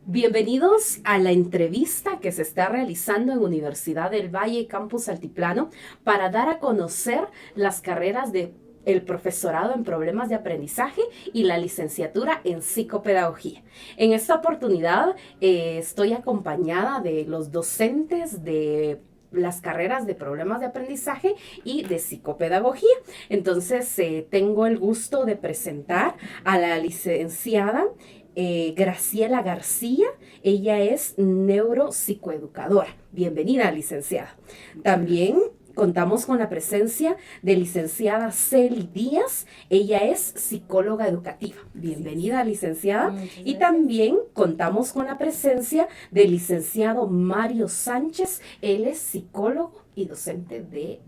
Bienvenidos a la entrevista que se está realizando en Universidad del Valle Campus Altiplano para dar a conocer las carreras de el profesorado en problemas de aprendizaje y la licenciatura en psicopedagogía. En esta oportunidad estoy acompañada de los docentes de las carreras de problemas de aprendizaje y de psicopedagogía. Entonces, tengo el gusto de presentar a la licenciada Graciela García. Ella es neuropsicoeducadora. Bienvenida, licenciada. También contamos con la presencia de licenciada Celi Díaz. Ella es psicóloga educativa. Bienvenida, licenciada. Y también contamos con la presencia del licenciado Mario Sánchez. Él es psicólogo y docente de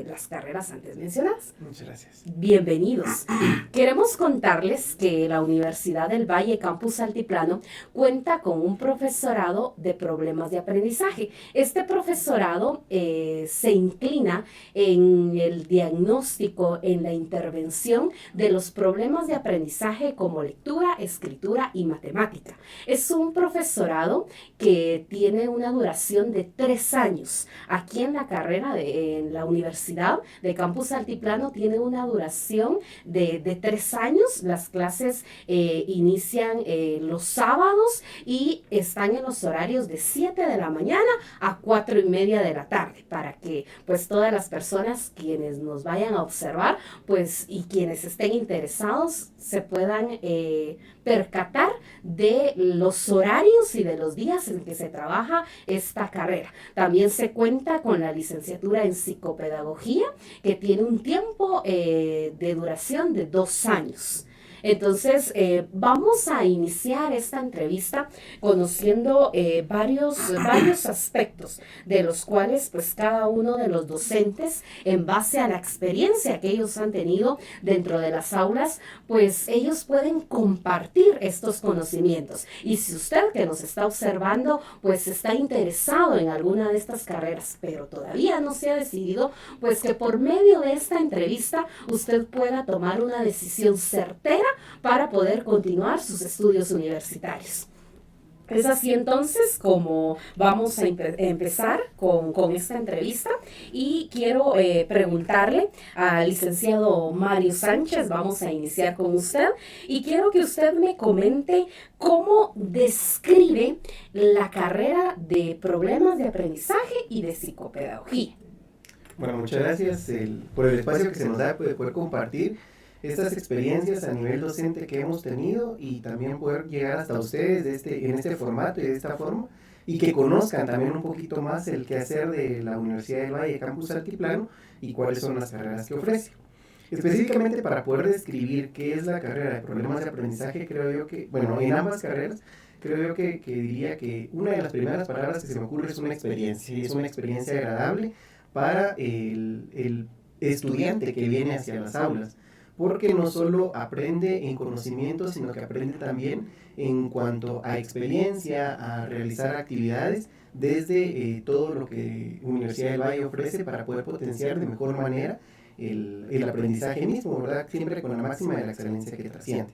las carreras antes mencionadas. Muchas gracias. Bienvenidos. Queremos contarles que la Universidad del Valle Campus Altiplano cuenta con un profesorado de problemas de aprendizaje. Este profesorado se inclina en el diagnóstico, en la intervención de los problemas de aprendizaje como lectura, escritura y matemática. Es un profesorado que tiene una duración de 3 años. Aquí en la carrera en la Universidad de Campus Altiplano tiene una duración de 3 años. Las clases inician los sábados y están en los horarios de 7 de la mañana a 4:30 de la tarde, para que pues todas las personas quienes nos vayan a observar pues y quienes estén interesados se puedan percatar de los horarios y de los días en que se trabaja esta carrera. También se cuenta con la licenciatura en psicopedagogía, que tiene un tiempo de duración de 2 años. Entonces, vamos a iniciar esta entrevista conociendo varios aspectos de los cuales pues cada uno de los docentes, en base a la experiencia que ellos han tenido dentro de las aulas, pues ellos pueden compartir estos conocimientos. Y si usted que nos está observando pues está interesado en alguna de estas carreras, pero todavía no se ha decidido, pues que por medio de esta entrevista usted pueda tomar una decisión certera para poder continuar sus estudios universitarios. Es así entonces como vamos a empezar con esta entrevista, y quiero preguntarle al licenciado Mario Sánchez. Vamos a iniciar con usted y quiero que usted me comente cómo describe la carrera de problemas de aprendizaje y de psicopedagogía. Bueno, muchas gracias por el espacio que se nos da de poder compartir estas experiencias a nivel docente que hemos tenido y también poder llegar hasta ustedes en este formato y de esta forma, y que conozcan también un poquito más el quehacer de la Universidad del Valle Campus Altiplano y cuáles son las carreras que ofrece. Específicamente para poder describir qué es la carrera de problemas de aprendizaje, creo yo que, bueno, en ambas carreras, creo yo que diría que una de las primeras palabras que se me ocurre es una experiencia, y es una experiencia agradable para el estudiante que viene hacia las aulas, porque no solo aprende en conocimiento, sino que aprende también en cuanto a experiencia, a realizar actividades desde todo lo que Universidad del Valle ofrece para poder potenciar de mejor manera el aprendizaje mismo, ¿verdad? Siempre con la máxima de la excelencia que trasciende.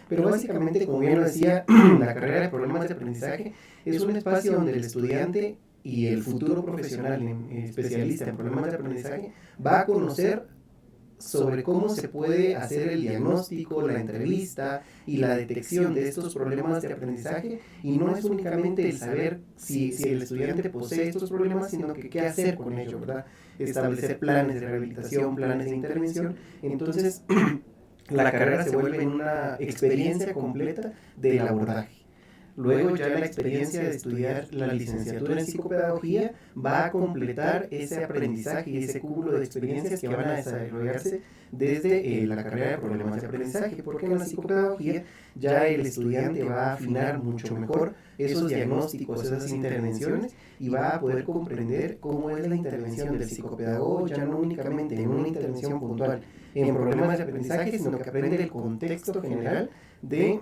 Pero básicamente, como bien lo decía, la carrera de problemas de aprendizaje es un espacio donde el estudiante y el futuro profesional especialista en problemas de aprendizaje va a conocer sobre cómo se puede hacer el diagnóstico, la entrevista y la detección de estos problemas de aprendizaje, y no es únicamente el saber si el estudiante posee estos problemas, sino que qué hacer con ellos, ¿verdad? Establecer planes de rehabilitación, planes de intervención. Entonces, la carrera se vuelve en una experiencia completa del abordaje. Luego ya la experiencia de estudiar la licenciatura en psicopedagogía va a completar ese aprendizaje y ese cúmulo de experiencias que van a desarrollarse desde la carrera de problemas de aprendizaje, porque en la psicopedagogía ya el estudiante va a afinar mucho mejor esos diagnósticos, esas intervenciones, y va a poder comprender cómo es la intervención del psicopedagogo, ya no únicamente en una intervención puntual en problemas de aprendizaje, sino que aprende el contexto general de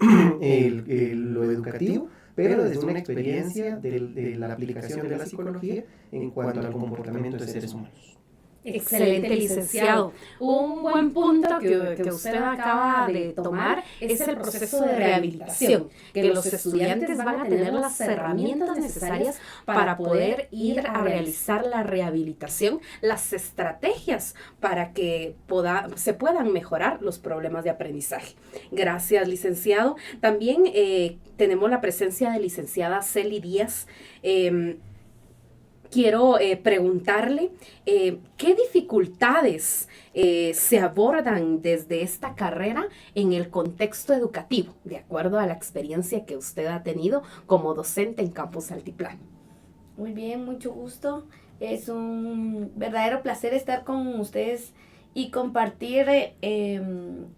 lo educativo, pero desde una experiencia de la aplicación de la psicología en cuanto al comportamiento de seres humanos. Excelente, licenciado. Un buen punto que usted acaba de tomar es el proceso de rehabilitación, que los estudiantes van a tener las herramientas necesarias para poder ir a realizar la rehabilitación, las estrategias para que se puedan mejorar los problemas de aprendizaje. Gracias, licenciado. También tenemos la presencia de licenciada Celi Díaz. Quiero preguntarle qué dificultades se abordan desde esta carrera en el contexto educativo, de acuerdo a la experiencia que usted ha tenido como docente en Campus Altiplano. Muy bien, mucho gusto. Es un verdadero placer estar con ustedes y compartir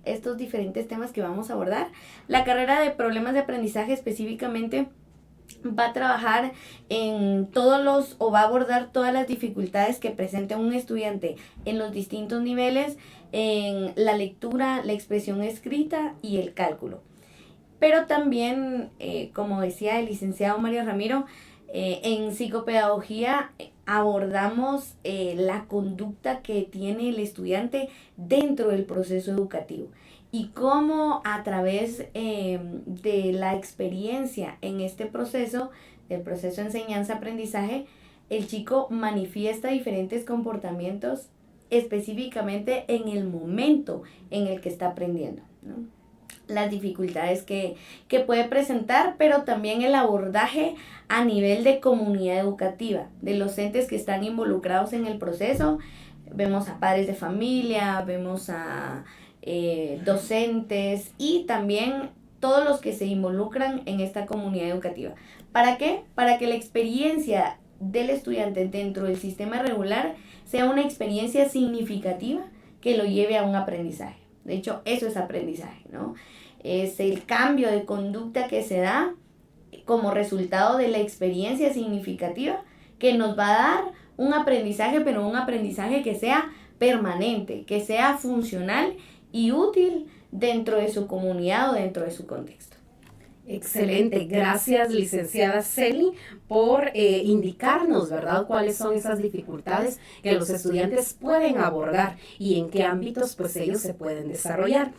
estos diferentes temas que vamos a abordar. La carrera de problemas de aprendizaje específicamente va a trabajar o va a abordar todas las dificultades que presenta un estudiante en los distintos niveles, en la lectura, la expresión escrita y el cálculo. Pero también, como decía el licenciado Mario Ramiro, en psicopedagogía abordamos la conducta que tiene el estudiante dentro del proceso educativo y cómo a través de la experiencia en este proceso, del proceso de enseñanza-aprendizaje, el chico manifiesta diferentes comportamientos específicamente en el momento en el que está aprendiendo, ¿no? Las dificultades que puede presentar, pero también el abordaje a nivel de comunidad educativa, de los entes que están involucrados en el proceso. Vemos a padres de familia, vemos a docentes y también todos los que se involucran en esta comunidad educativa. ¿Para qué? Para que la experiencia del estudiante dentro del sistema regular sea una experiencia significativa que lo lleve a un aprendizaje. De hecho, eso es aprendizaje, ¿no? Es el cambio de conducta que se da como resultado de la experiencia significativa que nos va a dar un aprendizaje, pero un aprendizaje que sea permanente, que sea funcional y útil dentro de su comunidad o dentro de su contexto. Excelente, gracias licenciada Celi por indicarnos, ¿verdad?, cuáles son esas dificultades que los estudiantes pueden abordar y en qué ámbitos pues ellos se pueden desarrollar.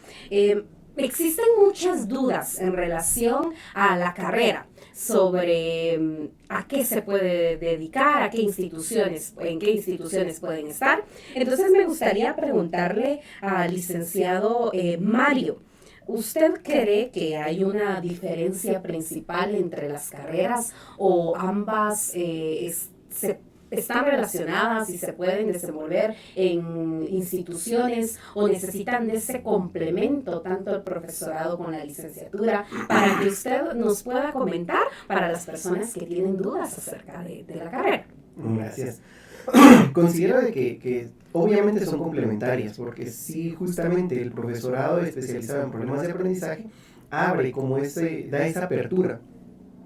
Existen muchas dudas en relación a la carrera sobre a qué se puede dedicar, a qué instituciones, en qué instituciones pueden estar. Entonces me gustaría preguntarle al licenciado Mario, ¿usted cree que hay una diferencia principal entre las carreras o ambas están relacionadas y se pueden desenvolver en instituciones o necesitan de ese complemento, tanto el profesorado con la licenciatura, para que usted nos pueda comentar para las personas que tienen dudas acerca de la carrera? Gracias. Considero de que obviamente son complementarias, porque sí, justamente el profesorado especializado en problemas de aprendizaje abre como da esa apertura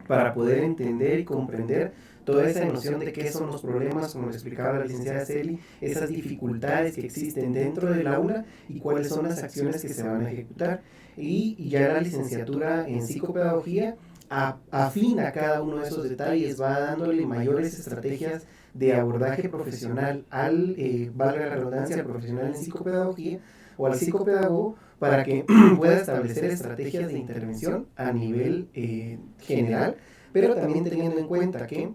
para poder entender y comprender toda esa noción de qué son los problemas, como lo explicaba la licenciada Celi, esas dificultades que existen dentro del aula y cuáles son las acciones que se van a ejecutar. Y ya la licenciatura en psicopedagogía afina cada uno de esos detalles, va dándole mayores estrategias de abordaje profesional valga la redundancia, al profesional en psicopedagogía o al psicopedagogo, para que pueda establecer estrategias de intervención a nivel general, pero también teniendo en cuenta que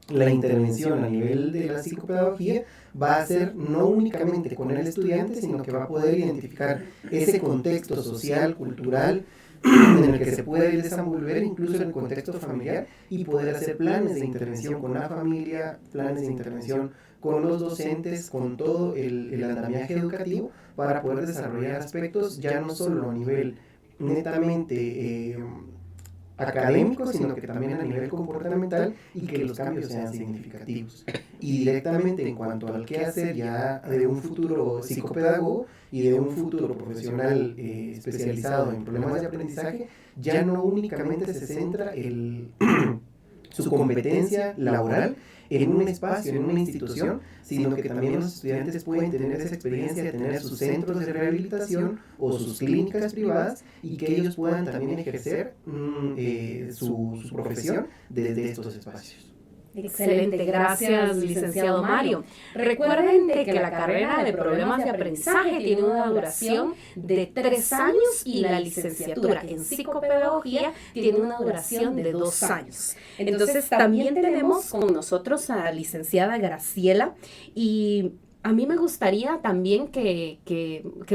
la intervención a nivel de la psicopedagogía va a ser no únicamente con el estudiante, sino que va a poder identificar ese contexto social, cultural, en el que se puede desenvolver incluso en el contexto familiar y poder hacer planes de intervención con la familia, planes de intervención con los docentes, con todo el andamiaje educativo, para poder desarrollar aspectos ya no solo a nivel netamente académico, sino que también a nivel comportamental, y que los cambios sean significativos. Y directamente en cuanto al qué hacer ya de un futuro psicopedagogo y de un futuro profesional especializado en problemas de aprendizaje, ya no únicamente se centra su competencia laboral en un espacio, en una institución, sino que también los estudiantes pueden tener esa experiencia de tener sus centros de rehabilitación o sus clínicas privadas, y que ellos puedan también ejercer su profesión desde estos espacios. Excelente, gracias, licenciado Mario. Recuerden de que la carrera de problemas de aprendizaje tiene una duración de 3 años y la licenciatura en psicopedagogía tiene una duración de 2 años. Entonces, también tenemos con nosotros a la licenciada Graciela y a mí me gustaría también que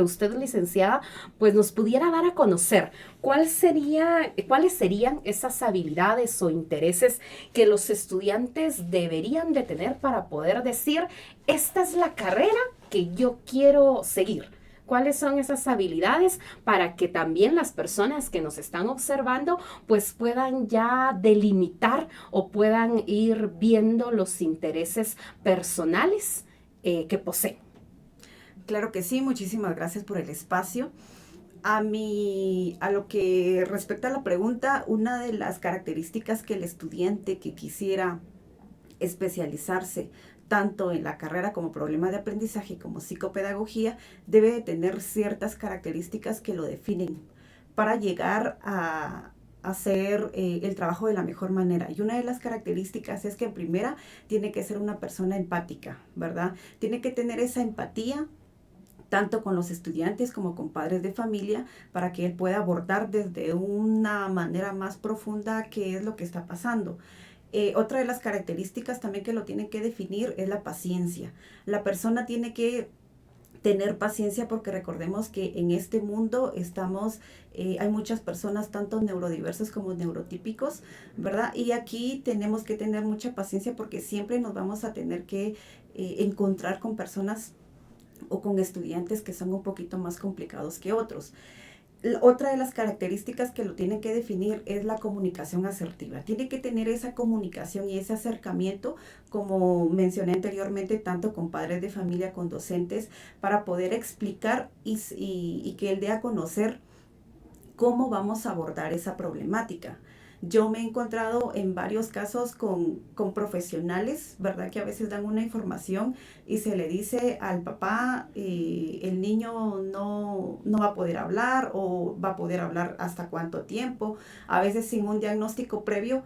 usted, licenciada, pues nos pudiera dar a conocer cuáles serían esas habilidades o intereses que los estudiantes deberían de tener para poder decir, esta es la carrera que yo quiero seguir. ¿Cuáles son esas habilidades para que también las personas que nos están observando pues puedan ya delimitar o puedan ir viendo los intereses personales que poseen? Claro que sí, muchísimas gracias por el espacio. A lo que respecta a la pregunta, una de las características que el estudiante que quisiera especializarse tanto en la carrera como problema de aprendizaje como psicopedagogía debe de tener ciertas características que lo definen para llegar a hacer el trabajo de la mejor manera. Y una de las características es que en primera tiene que ser una persona empática, ¿verdad? Tiene que tener esa empatía tanto con los estudiantes como con padres de familia, para que él pueda abordar desde una manera más profunda qué es lo que está pasando. Otra de las características también que lo tienen que definir es la paciencia. La persona tiene que tener paciencia porque recordemos que en este mundo hay muchas personas, tanto neurodiversos como neurotípicos, ¿verdad? Y aquí tenemos que tener mucha paciencia porque siempre nos vamos a tener que encontrar con personas o con estudiantes que son un poquito más complicados que otros. Otra de las características que lo tienen que definir es la comunicación asertiva. Tiene que tener esa comunicación y ese acercamiento, como mencioné anteriormente, tanto con padres de familia, con docentes, para poder explicar y que él dé a conocer cómo vamos a abordar esa problemática. Yo me he encontrado en varios casos con profesionales, ¿verdad? Que a veces dan una información y se le dice al papá, el niño no va a poder hablar o va a poder hablar hasta cuánto tiempo, a veces sin un diagnóstico previo,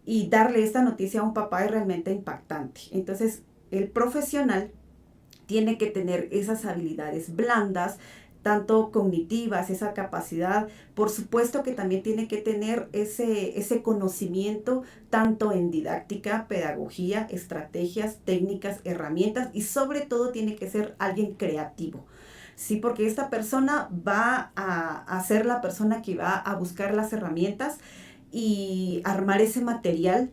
y darle esta noticia a un papá es realmente impactante. Entonces, el profesional tiene que tener esas habilidades blandas, tanto cognitivas, esa capacidad, por supuesto que también tiene que tener ese conocimiento tanto en didáctica, pedagogía, estrategias, técnicas, herramientas, y sobre todo tiene que ser alguien creativo. Sí, porque esta persona va a ser la persona que va a buscar las herramientas y armar ese material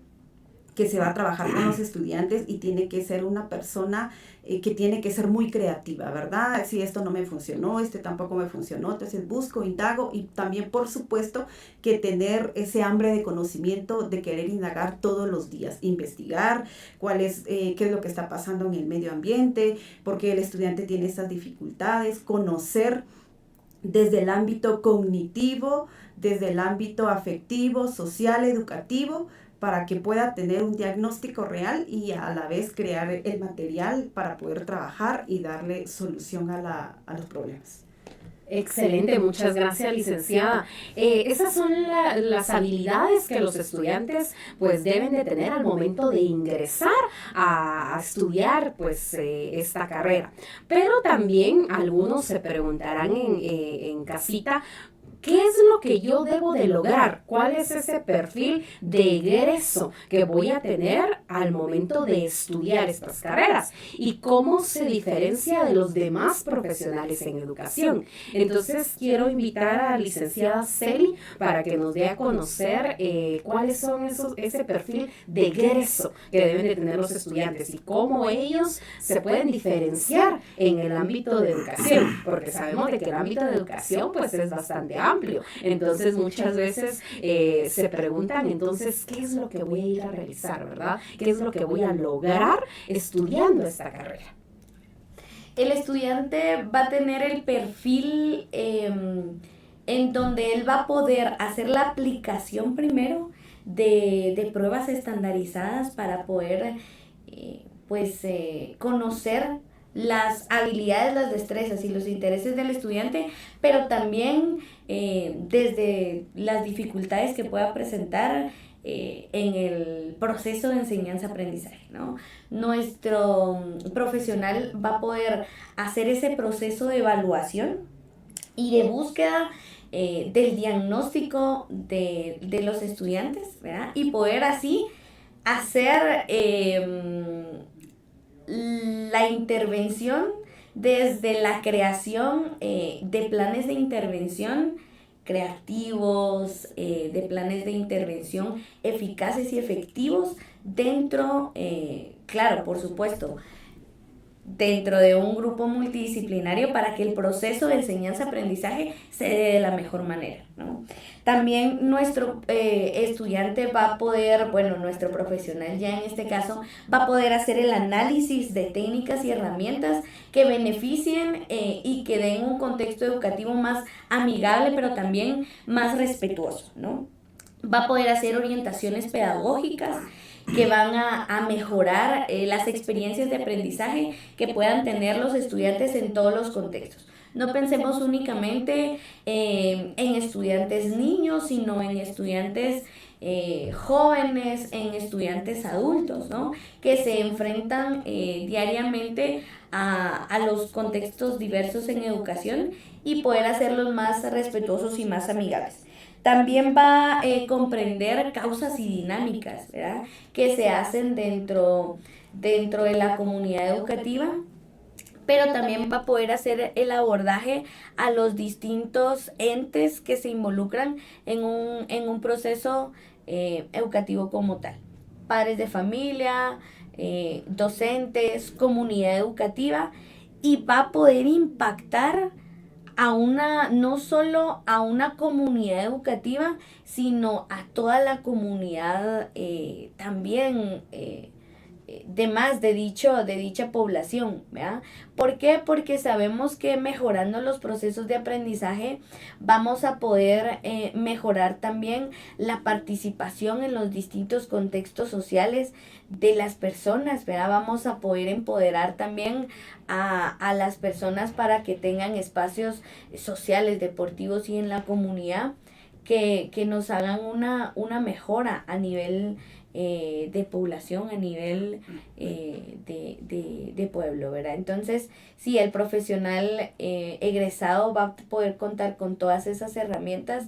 que se va a trabajar con los estudiantes, y tiene que ser una persona que tiene que ser muy creativa, ¿verdad? Si esto no me funcionó, tampoco me funcionó, entonces busco, indago, y también por supuesto que tener ese hambre de conocimiento, de querer indagar todos los días, investigar qué es lo que está pasando en el medio ambiente, por qué el estudiante tiene esas dificultades, conocer desde el ámbito cognitivo, desde el ámbito afectivo, social, educativo, para que pueda tener un diagnóstico real y a la vez crear el material para poder trabajar y darle solución a los problemas. Excelente, muchas gracias, licenciada. Esas son las habilidades que los estudiantes pues deben de tener al momento de ingresar a estudiar pues esta carrera. Pero también algunos se preguntarán en casita, ¿qué es lo que yo debo de lograr? ¿Cuál es ese perfil de egreso que voy a tener al momento de estudiar estas carreras? ¿Y cómo se diferencia de los demás profesionales en educación? Entonces, quiero invitar a la licenciada Celi para que nos dé a conocer cuáles son ese perfil de egreso que deben de tener los estudiantes y cómo ellos se pueden diferenciar en el ámbito de educación, porque sabemos de que el ámbito de educación pues es bastante amplio. Entonces muchas veces se preguntan, entonces, ¿qué es lo que voy a ir a realizar, verdad? ¿Qué es lo que voy a lograr estudiando esta carrera? El estudiante va a tener el perfil en donde él va a poder hacer la aplicación primero de pruebas estandarizadas para poder conocer las habilidades, las destrezas y los intereses del estudiante, pero también desde las dificultades que pueda presentar en el proceso de enseñanza-aprendizaje, ¿no? Nuestro profesional va a poder hacer ese proceso de evaluación y de búsqueda del diagnóstico de los estudiantes, ¿verdad? Y poder así hacer la intervención desde la creación de planes de intervención creativos, de planes de intervención eficaces y efectivos dentro, claro, por supuesto, dentro de un grupo multidisciplinario para que el proceso de enseñanza-aprendizaje se dé de la mejor manera, ¿no? También nuestro estudiante va a poder, bueno, nuestro profesional ya en este caso, va a poder hacer el análisis de técnicas y herramientas que beneficien y que den un contexto educativo más amigable, pero también más respetuoso, ¿no? Va a poder hacer orientaciones pedagógicas que van a mejorar las experiencias de aprendizaje que puedan tener los estudiantes en todos los contextos. No pensemos únicamente en estudiantes niños, sino en estudiantes jóvenes, en estudiantes adultos, ¿no? Que se enfrentan diariamente a los contextos diversos en educación y poder hacerlos más respetuosos y más amigables. También va a comprender causas y dinámicas, ¿verdad?, que se hacen dentro de la comunidad educativa, pero también va a poder hacer el abordaje a los distintos entes que se involucran en un proceso educativo como tal. Padres de familia, docentes, comunidad educativa, y va a poder impactar no solo a una comunidad educativa, sino a toda la comunidad también de dicha población, ¿verdad? ¿Por qué? Porque sabemos que mejorando los procesos de aprendizaje vamos a poder mejorar también la participación en los distintos contextos sociales de las personas, ¿verdad? Vamos a poder empoderar también a las personas para que tengan espacios sociales, deportivos y en la comunidad que nos hagan una mejora a nivel de población, a nivel de pueblo, ¿verdad? Entonces, sí, el profesional egresado va a poder contar con todas esas herramientas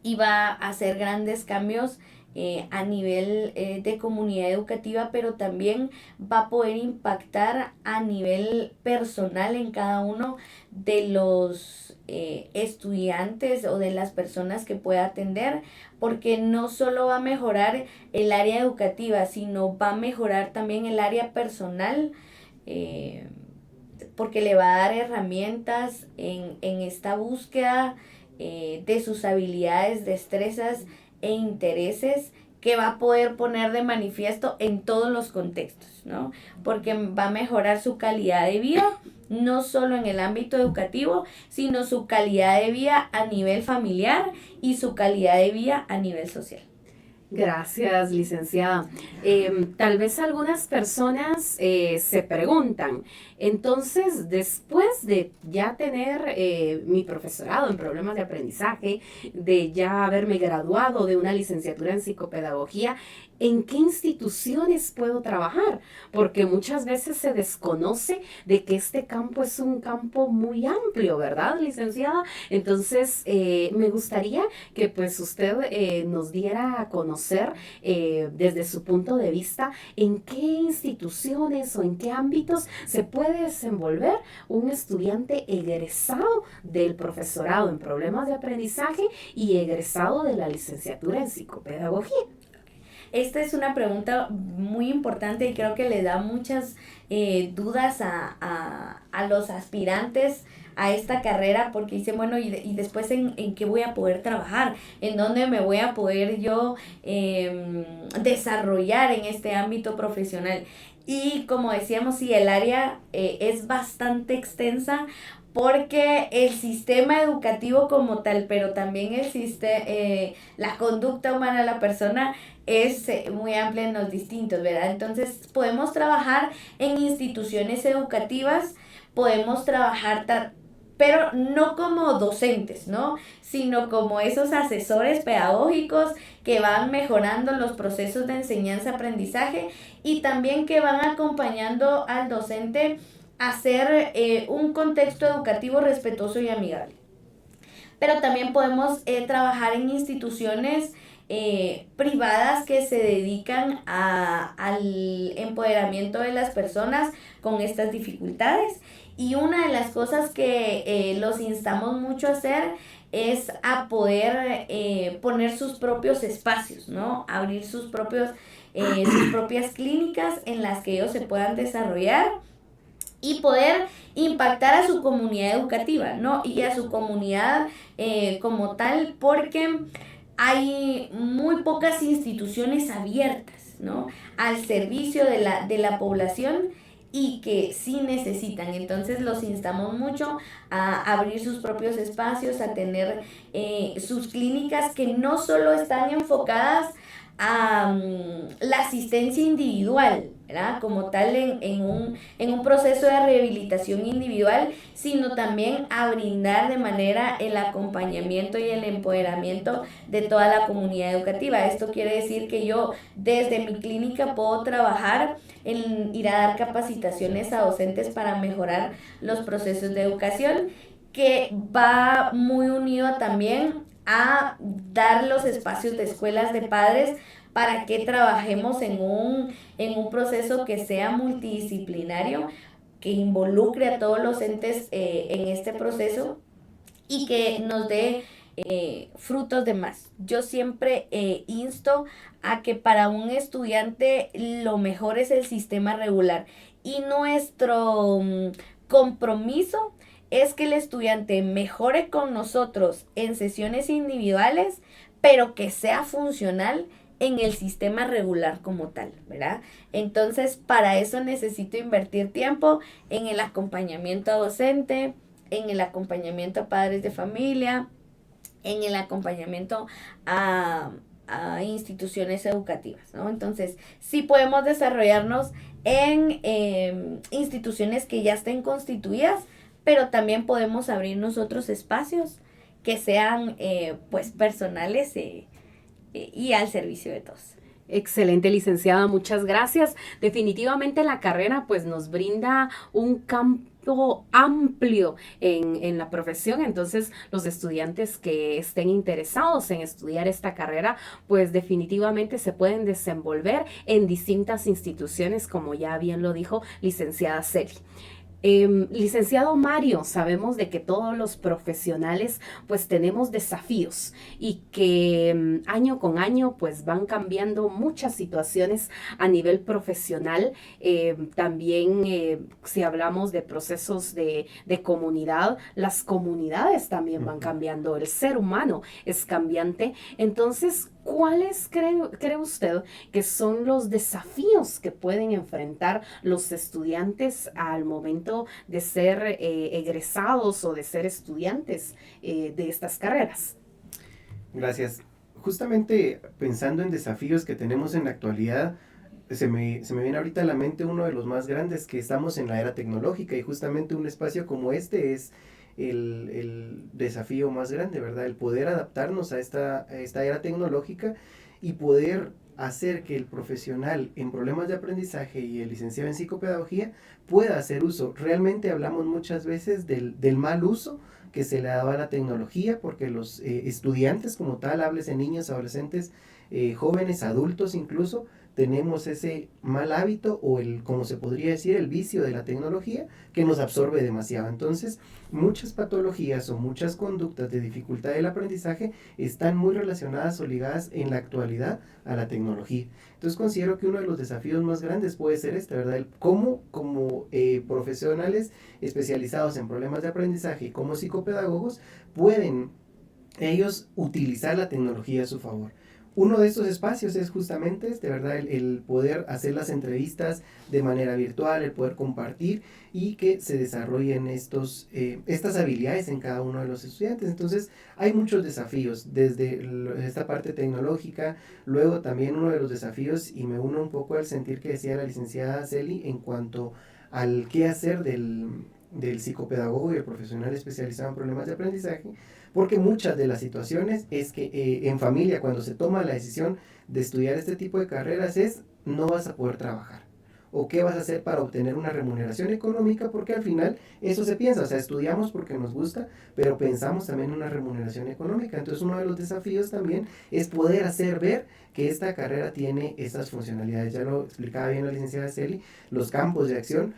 y va a hacer grandes cambios a nivel de comunidad educativa, pero también va a poder impactar a nivel personal en cada uno de los estudiantes o de las personas que pueda atender, porque no solo va a mejorar el área educativa, sino va a mejorar también el área personal, porque le va a dar herramientas en esta búsqueda de sus habilidades, destrezas e intereses que va a poder poner de manifiesto en todos los contextos, ¿no? Porque va a mejorar su calidad de vida, no solo en el ámbito educativo, sino su calidad de vida a nivel familiar y su calidad de vida a nivel social. Gracias, licenciada. Tal vez algunas personas se preguntan, entonces, después de ya tener mi profesorado en problemas de aprendizaje, de ya haberme graduado de una licenciatura en psicopedagogía, ¿en qué instituciones puedo trabajar? Porque muchas veces se desconoce de que este campo es un campo muy amplio, ¿verdad, licenciada? Entonces, me gustaría que pues usted nos diera a conocer desde su punto de vista en qué instituciones o en qué ámbitos se puede desenvolver un estudiante egresado del profesorado en problemas de aprendizaje y egresado de la licenciatura en psicopedagogía. Esta es una pregunta muy importante y creo que le da muchas dudas a los aspirantes a esta carrera, porque dicen, bueno, y después en qué voy a poder trabajar, en dónde me voy a poder yo desarrollar en este ámbito profesional. Y como decíamos, sí, el área es bastante extensa, porque el sistema educativo como tal, pero también la conducta humana de la persona es muy amplia en los distintos, ¿verdad? Entonces podemos trabajar en instituciones educativas, podemos trabajar pero no como docentes, ¿no? Sino como esos asesores pedagógicos que van mejorando los procesos de enseñanza-aprendizaje y también que van acompañando al docente a hacer un contexto educativo respetuoso y amigable. Pero también podemos trabajar en instituciones privadas que se dedican al empoderamiento de las personas con estas dificultades. Y una de las cosas que los instamos mucho a hacer es a poder poner sus propios espacios, ¿no? Abrir sus propias clínicas en las que ellos se puedan desarrollar y poder impactar a su comunidad educativa, ¿no? Y a su comunidad como tal, porque hay muy pocas instituciones abiertas, ¿no? Al servicio de la población y que sí necesitan. Entonces los instamos mucho a abrir sus propios espacios, a tener sus clínicas que no solo están enfocadas a la asistencia individual, ¿verdad? Como tal en un proceso de rehabilitación individual, sino también a brindar de manera el acompañamiento y el empoderamiento de toda la comunidad educativa. Esto quiere decir que yo desde mi clínica puedo trabajar en ir a dar capacitaciones a docentes para mejorar los procesos de educación, que va muy unido también a dar los espacios de escuelas de padres para que trabajemos en un proceso que sea multidisciplinario, que involucre a todos los entes en este proceso y que nos dé frutos de más. Yo siempre insto a que para un estudiante lo mejor es el sistema regular y nuestro compromiso es que el estudiante mejore con nosotros en sesiones individuales, pero que sea funcional en el sistema regular como tal, ¿verdad? Entonces, para eso necesito invertir tiempo en el acompañamiento docente, en el acompañamiento a padres de familia, en el acompañamiento a instituciones educativas, ¿no? Entonces, sí podemos desarrollarnos en instituciones que ya estén constituidas, pero también podemos abrir nosotros espacios que sean pues personales y al servicio de todos. Excelente, licenciada, muchas gracias. Definitivamente la carrera pues nos brinda un campo amplio en la profesión, entonces los estudiantes que estén interesados en estudiar esta carrera pues definitivamente se pueden desenvolver en distintas instituciones, como ya bien lo dijo licenciada Celi. Licenciado Mario, sabemos de que todos los profesionales pues tenemos desafíos y que año con año pues van cambiando muchas situaciones a nivel profesional. También si hablamos de procesos de comunidad, las comunidades también van cambiando, el ser humano es cambiante. Entonces, ¿cuáles cree usted que son los desafíos que pueden enfrentar los estudiantes al momento de ser egresados o de ser estudiantes de estas carreras? Gracias. Justamente pensando en desafíos que tenemos en la actualidad, se me viene ahorita a la mente uno de los más grandes, que estamos en la era tecnológica, y justamente un espacio como este es el desafío más grande, ¿verdad? El poder adaptarnos a esta era tecnológica y poder hacer que el profesional en problemas de aprendizaje y el licenciado en psicopedagogía pueda hacer uso. Realmente hablamos muchas veces del mal uso que se le daba a la tecnología, porque los estudiantes como tal, háblese niños, adolescentes, jóvenes, adultos incluso, tenemos ese mal hábito o como se podría decir, el vicio de la tecnología que nos absorbe demasiado. Entonces, muchas patologías o muchas conductas de dificultad del aprendizaje están muy relacionadas o ligadas en la actualidad a la tecnología. Entonces, considero que uno de los desafíos más grandes puede ser ¿verdad? El cómo como profesionales especializados en problemas de aprendizaje y como psicopedagogos pueden ellos utilizar la tecnología a su favor. Uno de estos espacios es justamente ¿verdad? El poder hacer las entrevistas de manera virtual, el poder compartir y que se desarrollen estas habilidades en cada uno de los estudiantes. Entonces, hay muchos desafíos desde esta parte tecnológica. Luego también uno de los desafíos, y me uno un poco al sentir que decía la licenciada Celi en cuanto al qué hacer del psicopedagogo y el profesional especializado en problemas de aprendizaje, porque muchas de las situaciones es que en familia, cuando se toma la decisión de estudiar este tipo de carreras, no vas a poder trabajar. ¿O qué vas a hacer para obtener una remuneración económica? Porque al final eso se piensa, o sea, estudiamos porque nos gusta, pero pensamos también en una remuneración económica. Entonces uno de los desafíos también es poder hacer ver que esta carrera tiene estas funcionalidades. Ya lo explicaba bien la licenciada Celi, los campos de acción.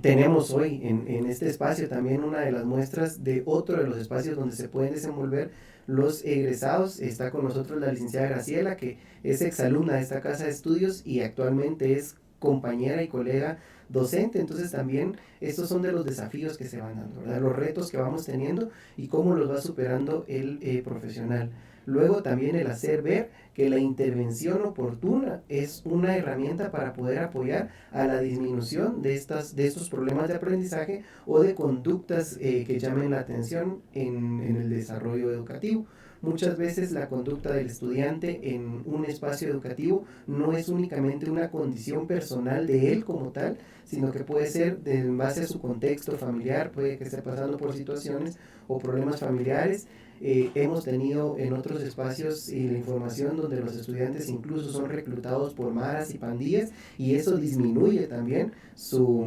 Tenemos hoy en este espacio también una de las muestras de otro de los espacios donde se pueden desenvolver los egresados. Está con nosotros la licenciada Graciela, que es exalumna de esta casa de estudios y actualmente es compañera y colega docente. Entonces también estos son de los desafíos que se van dando, ¿verdad? Los retos que vamos teniendo y cómo los va superando el profesional. Luego también el hacer ver que la intervención oportuna es una herramienta para poder apoyar a la disminución de estos problemas de aprendizaje o de conductas que llamen la atención en el desarrollo educativo. Muchas veces la conducta del estudiante en un espacio educativo no es únicamente una condición personal de él como tal, sino que puede ser en base a su contexto familiar, puede que esté pasando por situaciones o problemas familiares. Hemos tenido en otros espacios la información donde los estudiantes incluso son reclutados por maras y pandillas, y eso disminuye también sus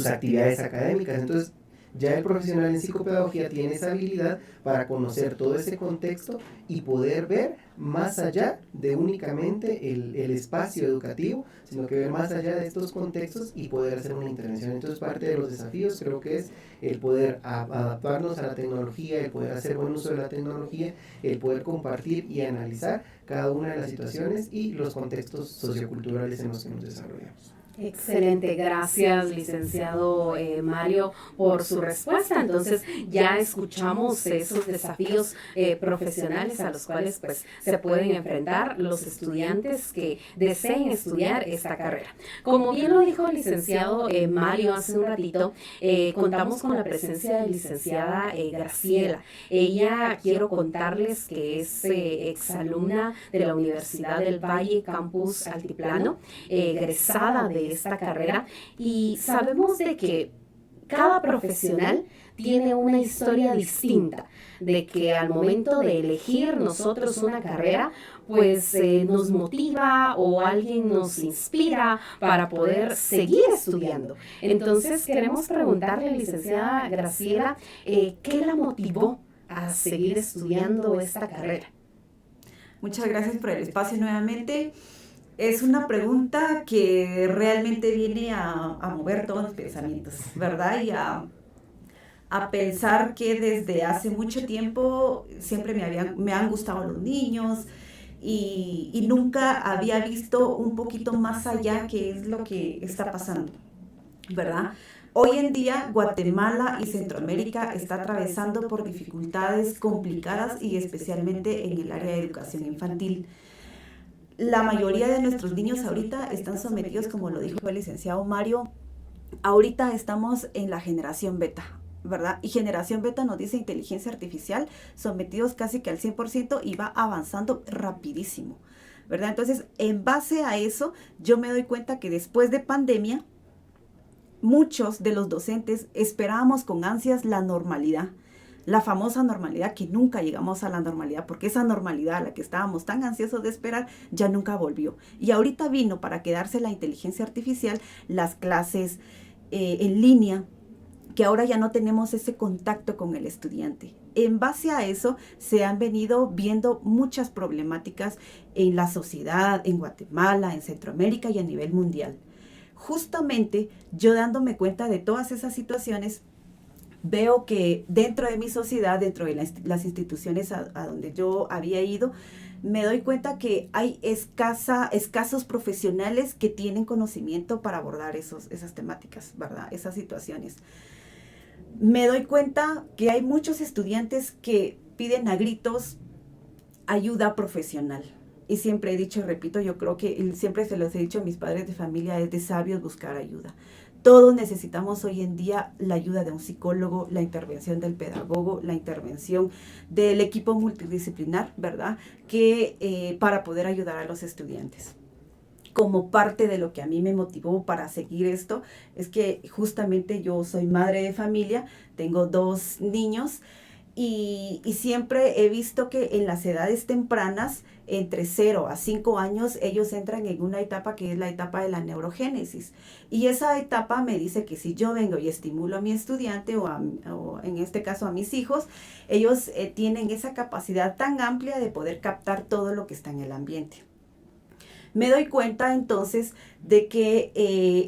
actividades académicas. Entonces ya el profesional en psicopedagogía tiene esa habilidad para conocer todo ese contexto y poder ver más allá de únicamente el espacio educativo, sino que ver más allá de estos contextos y poder hacer una intervención. Entonces parte de los desafíos creo que es el poder adaptarnos a la tecnología, el poder hacer buen uso de la tecnología, el poder compartir y analizar cada una de las situaciones y los contextos socioculturales en los que nos desarrollamos. Excelente, gracias licenciado Mario por su respuesta. Entonces ya escuchamos esos desafíos profesionales a los cuales pues se pueden enfrentar los estudiantes que deseen estudiar esta carrera. Como bien lo dijo el licenciado Mario hace un ratito, contamos con la presencia de licenciada Graciela. Ella, quiero contarles que es exalumna de la Universidad del Valle Campus Altiplano, egresada de esta carrera, y sabemos de que cada profesional tiene una historia distinta, de que al momento de elegir nosotros una carrera, pues nos motiva o alguien nos inspira para poder seguir estudiando. Entonces queremos preguntarle, licenciada Graciela, ¿qué la motivó a seguir estudiando esta carrera? Muchas gracias por el espacio nuevamente. Es una pregunta que realmente viene a mover todos los pensamientos, ¿verdad? Y a pensar que desde hace mucho tiempo siempre me han gustado los niños y nunca había visto un poquito más allá qué es lo que está pasando, ¿verdad? Hoy en día Guatemala y Centroamérica está atravesando por dificultades complicadas y especialmente en el área de educación infantil. La mayoría de nuestros niños ahorita están sometidos, como lo dijo el licenciado Mario, ahorita estamos en la generación beta, ¿verdad? Y generación beta nos dice inteligencia artificial, sometidos casi que al 100% y va avanzando rapidísimo, ¿verdad? Entonces, en base a eso, yo me doy cuenta que después de pandemia, muchos de los docentes esperábamos con ansias la normalidad. La famosa normalidad, que nunca llegamos a la normalidad, porque esa normalidad a la que estábamos tan ansiosos de esperar ya nunca volvió. Y ahorita vino para quedarse la inteligencia artificial, las clases en línea, que ahora ya no tenemos ese contacto con el estudiante. En base a eso se han venido viendo muchas problemáticas en la sociedad, en Guatemala, en Centroamérica y a nivel mundial. Justamente yo dándome cuenta de todas esas situaciones, veo que dentro de mi sociedad, dentro de las instituciones a donde yo había ido, me doy cuenta que hay escasos profesionales que tienen conocimiento para abordar esas temáticas, ¿verdad? Esas situaciones. Me doy cuenta que hay muchos estudiantes que piden a gritos ayuda profesional. Y siempre he dicho y repito, yo creo que siempre se los he dicho a mis padres de familia, es de sabios buscar ayuda. Todos necesitamos hoy en día la ayuda de un psicólogo, la intervención del pedagogo, la intervención del equipo multidisciplinar, ¿verdad? Que para poder ayudar a los estudiantes. como parte de lo que a mí me motivó para seguir esto, es que justamente yo soy madre de familia, tengo 2 niños, y siempre he visto que en las edades tempranas, entre 0 a 5 años, ellos entran en una etapa que es la etapa de la neurogénesis. Y esa etapa me dice que si yo vengo y estimulo a mi estudiante o en este caso a mis hijos, ellos tienen esa capacidad tan amplia de poder captar todo lo que está en el ambiente. Me doy cuenta entonces de que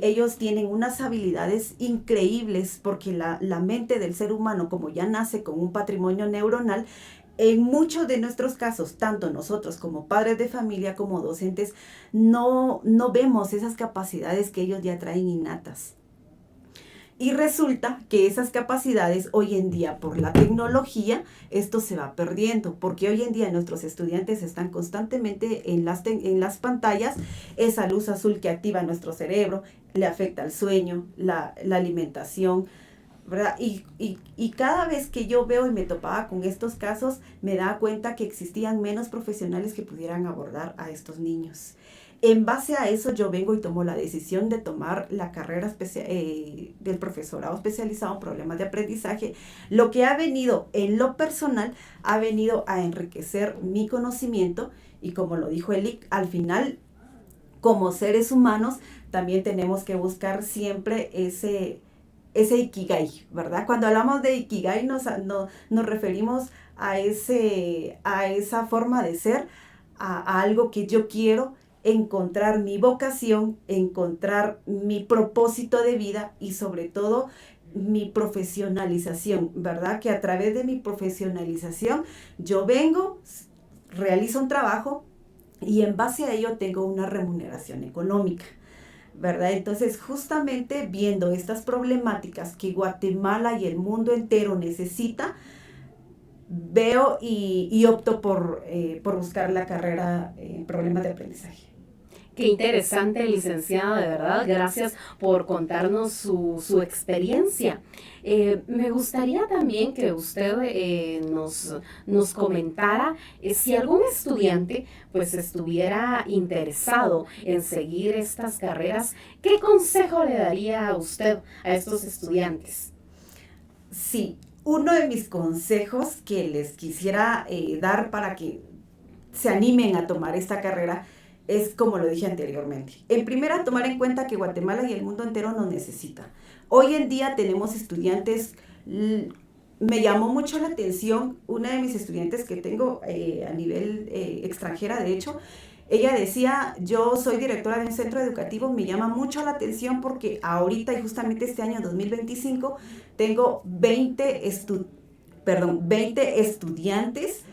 ellos tienen unas habilidades increíbles porque la mente del ser humano, como ya nace con un patrimonio neuronal, en muchos de nuestros casos, tanto nosotros como padres de familia, como docentes, no vemos esas capacidades que ellos ya traen innatas. Y resulta que esas capacidades hoy en día por la tecnología, esto se va perdiendo, porque hoy en día nuestros estudiantes están constantemente en las pantallas, esa luz azul que activa nuestro cerebro, le afecta el sueño, la alimentación, ¿verdad? Y cada vez que yo veo y me topaba con estos casos, me daba cuenta que existían menos profesionales que pudieran abordar a estos niños. En base a eso yo vengo y tomo la decisión de tomar la carrera del profesorado especializado en problemas de aprendizaje, lo que ha venido en lo personal, ha venido a enriquecer mi conocimiento y como lo dijo Eli, al final como seres humanos también tenemos que buscar siempre ese ikigai, ¿verdad? Cuando hablamos de ikigai nos referimos a esa forma de ser, a algo que yo quiero, encontrar mi vocación, encontrar mi propósito de vida y sobre todo mi profesionalización, ¿verdad? Que a través de mi profesionalización yo vengo, realizo un trabajo y en base a ello tengo una remuneración económica, ¿verdad? Entonces, justamente viendo estas problemáticas que Guatemala y el mundo entero necesita, veo y opto por buscar la carrera en problemas de aprendizaje. Qué interesante, licenciada, de verdad. Gracias por contarnos su experiencia. Me gustaría también que usted nos comentara si algún estudiante pues estuviera interesado en seguir estas carreras, ¿qué consejo le daría a usted a estos estudiantes? Sí, uno de mis consejos que les quisiera dar para que se animen a tomar esta carrera es como lo dije anteriormente. En primera, tomar en cuenta que Guatemala y el mundo entero nos necesita. Hoy en día tenemos estudiantes, me llamó mucho la atención una de mis estudiantes que tengo a nivel extranjera, de hecho, ella decía, yo soy directora de un centro educativo, me llama mucho la atención porque ahorita y justamente este año 2025 tengo 20 estudiantes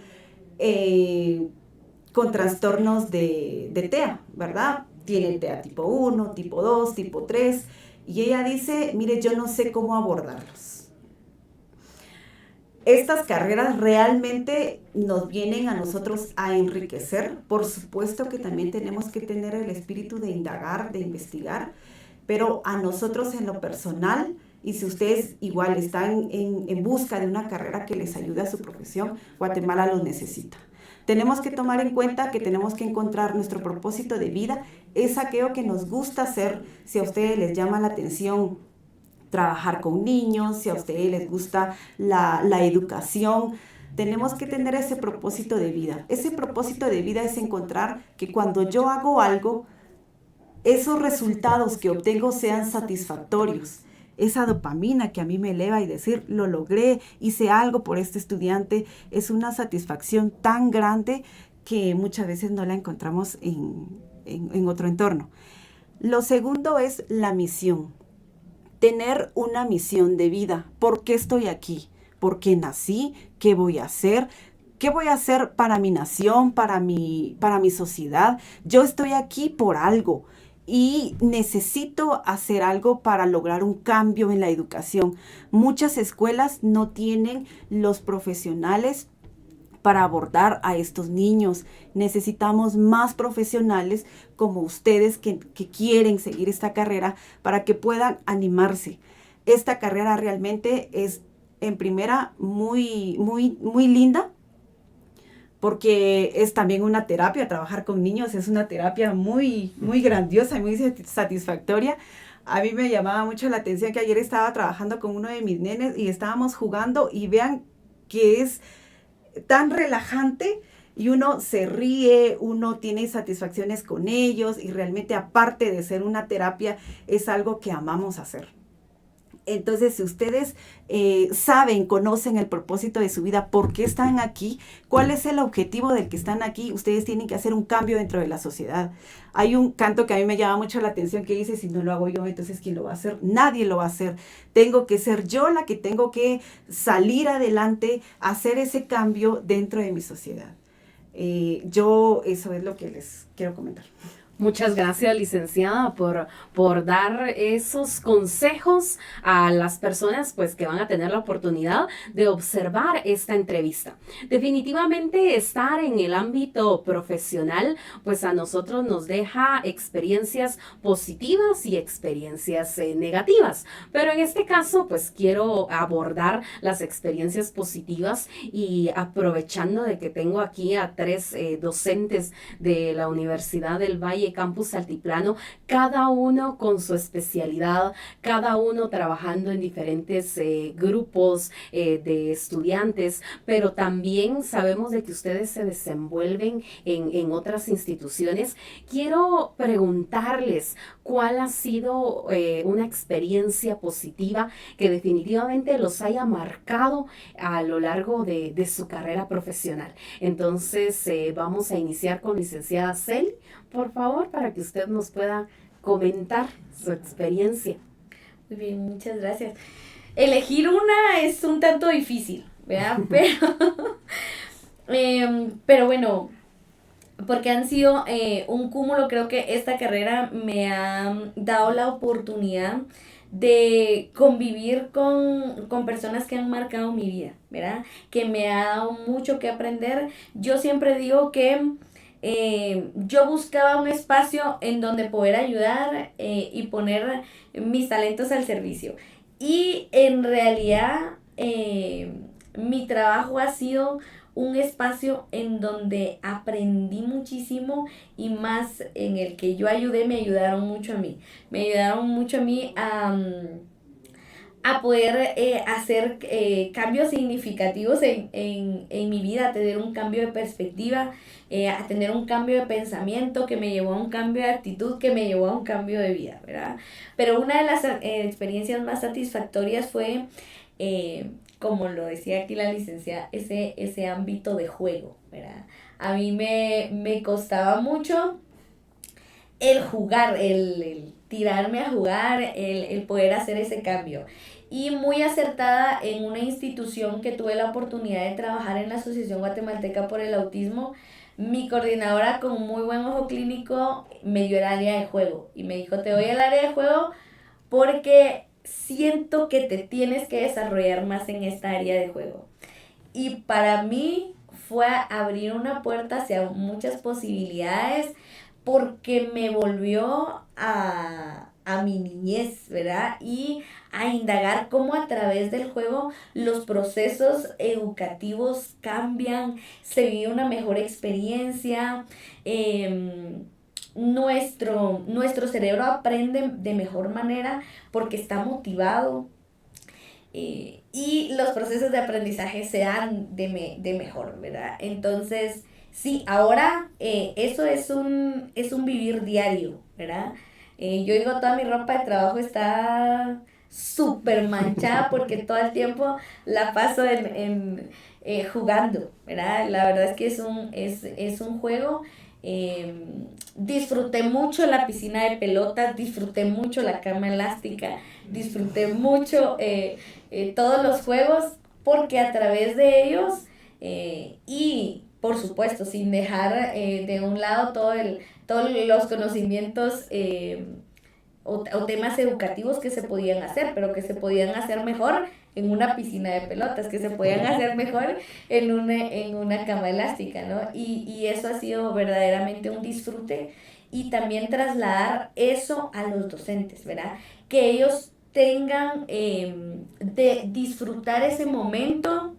con trastornos de TEA, ¿verdad? Tienen TEA tipo 1, tipo 2, tipo 3, y ella dice, mire, yo no sé cómo abordarlos. Estas carreras realmente nos vienen a nosotros a enriquecer. Por supuesto que también tenemos que tener el espíritu de indagar, de investigar, pero a nosotros en lo personal, y si ustedes igual están en busca de una carrera que les ayude a su profesión, Guatemala los necesita. Tenemos que tomar en cuenta que tenemos que encontrar nuestro propósito de vida, es aquello que nos gusta hacer. Si a ustedes les llama la atención trabajar con niños, si a ustedes les gusta la educación, tenemos que tener ese propósito de vida. Ese propósito de vida es encontrar que cuando yo hago algo, esos resultados que obtengo sean satisfactorios. Esa dopamina que a mí me eleva y decir, lo logré, hice algo por este estudiante, es una satisfacción tan grande que muchas veces no la encontramos en otro entorno. Lo segundo es la misión. Tener una misión de vida. ¿Por qué estoy aquí? ¿Por qué nací? ¿Qué voy a hacer? ¿Qué voy a hacer para mi nación, para mi sociedad? Yo estoy aquí por algo. Y necesito hacer algo para lograr un cambio en la educación. Muchas escuelas no tienen los profesionales para abordar a estos niños. Necesitamos más profesionales como ustedes que quieren seguir esta carrera para que puedan animarse. Esta carrera realmente es, en primera, muy, muy, muy linda, porque es también una terapia, trabajar con niños es una terapia muy, muy grandiosa y muy satisfactoria. A mí me llamaba mucho la atención que ayer estaba trabajando con uno de mis nenes y estábamos jugando y vean que es tan relajante y uno se ríe, uno tiene satisfacciones con ellos y realmente aparte de ser una terapia es algo que amamos hacer. Entonces, si ustedes saben, conocen el propósito de su vida, por qué están aquí, cuál es el objetivo del que están aquí, ustedes tienen que hacer un cambio dentro de la sociedad. Hay un canto que a mí me llama mucho la atención que dice, si no lo hago yo, entonces ¿quién lo va a hacer? Nadie lo va a hacer. Tengo que ser yo la que tengo que salir adelante, hacer ese cambio dentro de mi sociedad. Eso es lo que les quiero comentar. Muchas gracias, licenciada, por dar esos consejos a las personas pues, que van a tener la oportunidad de observar esta entrevista. Definitivamente estar en el ámbito profesional, pues a nosotros nos deja experiencias positivas y experiencias negativas. Pero en este caso, pues quiero abordar las experiencias positivas y aprovechando de que tengo aquí a 3 docentes de la Universidad del Valle Campus Altiplano, cada uno con su especialidad, cada uno trabajando en diferentes grupos de estudiantes, pero también sabemos de que ustedes se desenvuelven en otras instituciones. Quiero preguntarles cuál ha sido una experiencia positiva que definitivamente los haya marcado a lo largo de su carrera profesional. Entonces vamos a iniciar con licenciada Celi, por favor, para que usted nos pueda comentar su experiencia. Muy bien, muchas gracias. Elegir una es un tanto difícil, ¿verdad? Pero bueno, porque han sido un cúmulo, creo que esta carrera me ha dado la oportunidad de convivir con personas que han marcado mi vida, ¿verdad? Que me ha dado mucho que aprender. Yo siempre digo que yo buscaba un espacio en donde poder ayudar y poner mis talentos al servicio. Y en realidad mi trabajo ha sido un espacio en donde aprendí muchísimo y más en el que yo ayudé, me ayudaron mucho a mí. Me ayudaron mucho a mí a poder hacer cambios significativos en mi vida, a tener un cambio de perspectiva, a tener un cambio de pensamiento que me llevó a un cambio de actitud, que me llevó a un cambio de vida, ¿verdad? Pero una de las experiencias más satisfactorias fue, como lo decía aquí la licenciada, ese ámbito de juego, ¿verdad? A mí me costaba mucho el jugar, el tirarme a jugar, el poder hacer ese cambio. Y muy acertada en una institución que tuve la oportunidad de trabajar en la Asociación Guatemalteca por el Autismo, mi coordinadora con muy buen ojo clínico me dio el área de juego y me dijo, te doy el área de juego porque siento que te tienes que desarrollar más en esta área de juego. Y para mí fue abrir una puerta hacia muchas posibilidades porque me volvió a mi niñez, ¿verdad? Y a indagar cómo a través del juego los procesos educativos cambian, se vive una mejor experiencia, nuestro cerebro aprende de mejor manera porque está motivado y los procesos de aprendizaje se dan de mejor, ¿verdad? Entonces, sí, ahora eso es un vivir diario, ¿verdad? Yo digo, toda mi ropa de trabajo está súper manchada porque todo el tiempo la paso jugando, ¿verdad? La verdad es que es un juego. Disfruté mucho la piscina de pelotas, disfruté mucho la cama elástica, disfruté mucho todos los juegos porque a través de ellos y por supuesto sin dejar de un lado todos los conocimientos o temas educativos que se podían hacer, pero que se podían hacer mejor en una piscina de pelotas, que se podían hacer mejor en una cama elástica, ¿no? Y eso ha sido verdaderamente un disfrute y también trasladar eso a los docentes, ¿verdad? Que ellos tengan de disfrutar ese momento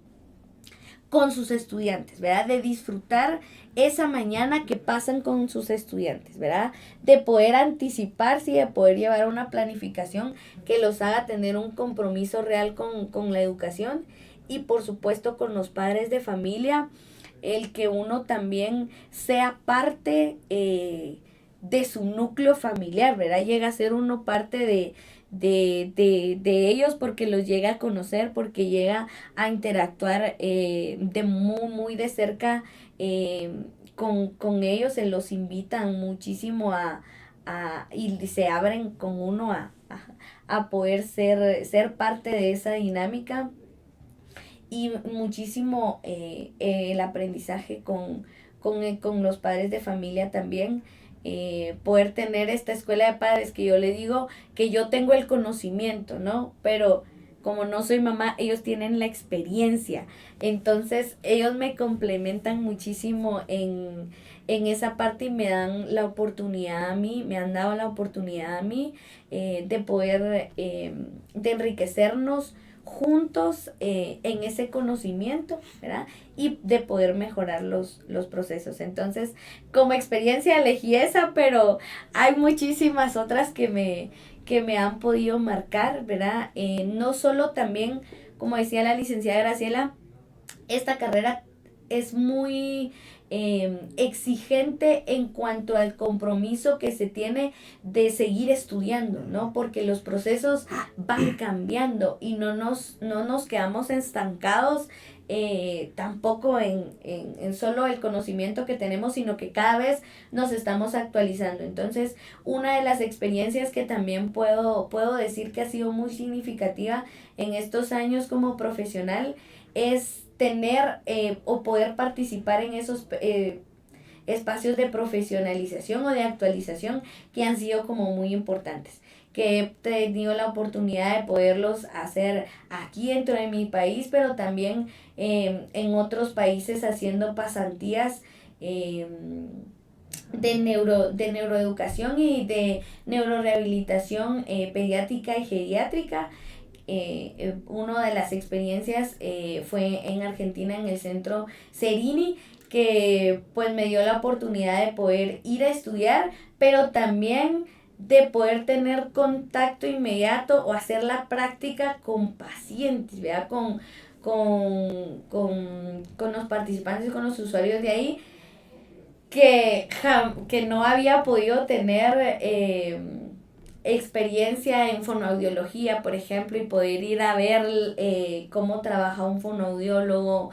con sus estudiantes, ¿verdad? De disfrutar esa mañana que pasan con sus estudiantes, ¿verdad? De poder anticiparse y de poder llevar una planificación que los haga tener un compromiso real con la educación y por supuesto con los padres de familia, el que uno también sea parte de su núcleo familiar, ¿verdad? Llega a ser uno parte de ellos porque los llega a conocer, porque llega a interactuar de muy de cerca con ellos, se los invitan muchísimo y se abren con uno a poder ser parte de esa dinámica y muchísimo el aprendizaje con los padres de familia también. Poder tener esta escuela de padres que yo le digo que yo tengo el conocimiento, ¿no? Pero como no soy mamá, ellos tienen la experiencia. Entonces, ellos me complementan muchísimo en esa parte y me dan la oportunidad a mí, me han dado la oportunidad a mí de poder, de enriquecernos juntos en ese conocimiento, ¿verdad? Y de poder mejorar los procesos. Entonces, como experiencia elegí esa, pero hay muchísimas otras que me han podido marcar, ¿verdad? No solo también, como decía la licenciada Graciela, esta carrera es muy exigente en cuanto al compromiso que se tiene de seguir estudiando, ¿no? Porque los procesos van cambiando y no nos quedamos estancados tampoco en solo el conocimiento que tenemos, sino que cada vez nos estamos actualizando. Entonces, una de las experiencias que también puedo decir que ha sido muy significativa en estos años como profesional es tener o poder participar en esos espacios de profesionalización o de actualización que han sido como muy importantes, que he tenido la oportunidad de poderlos hacer aquí dentro de mi país, pero también en otros países haciendo pasantías de neuroeducación y de neurorehabilitación pediátrica y geriátrica. Una de las experiencias fue en Argentina en el centro Cerini, que pues me dio la oportunidad de poder ir a estudiar, pero también de poder tener contacto inmediato o hacer la práctica con pacientes, ¿verdad? Con los participantes y con los usuarios de ahí, que no había podido tener experiencia en fonoaudiología, por ejemplo, y poder ir a ver cómo trabaja un fonoaudiólogo,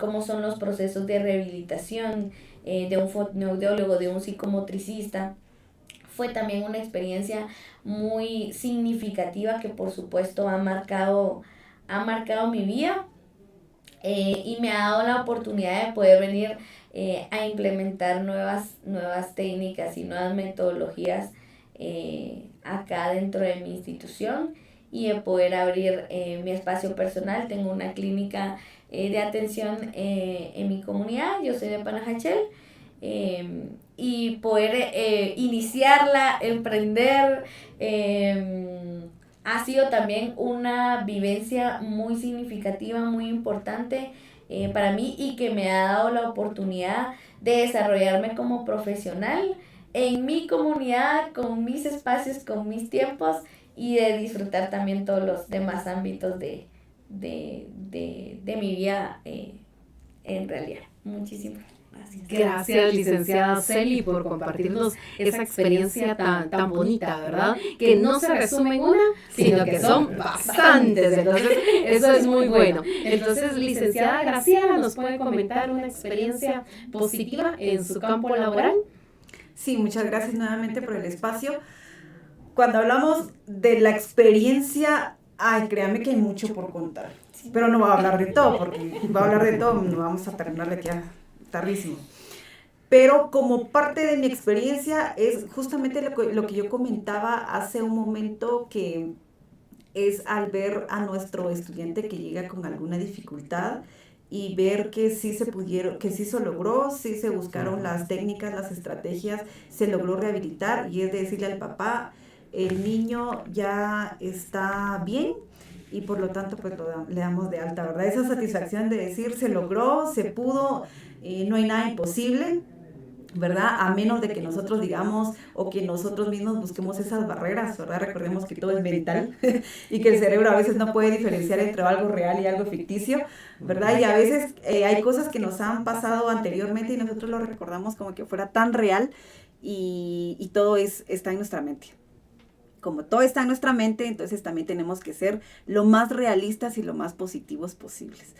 cómo son los procesos de rehabilitación de un fonoaudiólogo, de un psicomotricista. Fue también una experiencia muy significativa que por supuesto ha marcado mi vida y me ha dado la oportunidad de poder venir a implementar nuevas técnicas y nuevas metodologías acá dentro de mi institución y de poder abrir mi espacio personal. Tengo una clínica de atención en mi comunidad, yo soy de Panajachel, y poder iniciarla, emprender, ha sido también una vivencia muy significativa, muy importante para mí y que me ha dado la oportunidad de desarrollarme como profesional en mi comunidad, con mis espacios, con mis tiempos y de disfrutar también todos los demás ámbitos de mi vida en realidad. Muchísimas gracias. Gracias, licenciada Celi, por compartirnos esa experiencia tan bonita, ¿verdad? Que no se resume en una, sino que son bastantes. Entonces, eso es muy bueno. Entonces, licenciada Graciela, ¿nos puede comentar una experiencia positiva en su campo laboral? Sí, muchas gracias nuevamente por el espacio. Cuando hablamos de la experiencia, créanme que hay mucho por contar. Pero no voy a hablar de todo, porque voy a hablar de todo, no vamos a terminar de aquí a tardísimo. Pero como parte de mi experiencia es justamente lo que yo comentaba hace un momento, que es al ver a nuestro estudiante que llega con alguna dificultad y ver que sí se logró, sí se buscaron las técnicas, las estrategias, se logró rehabilitar, y es decirle al papá, el niño ya está bien y por lo tanto pues le damos de alta, ¿verdad? Esa satisfacción de decir se logró, se pudo, no hay nada imposible, ¿verdad? A menos de que nosotros digamos o que nosotros mismos busquemos esas barreras, ¿verdad? Recordemos que todo es mental y que el cerebro a veces no puede diferenciar entre algo real y algo ficticio, ¿verdad? Y a veces hay cosas que nos han pasado anteriormente y nosotros lo recordamos como que fuera tan real y todo está en nuestra mente. Como todo está en nuestra mente, entonces también tenemos que ser lo más realistas y lo más positivos posibles,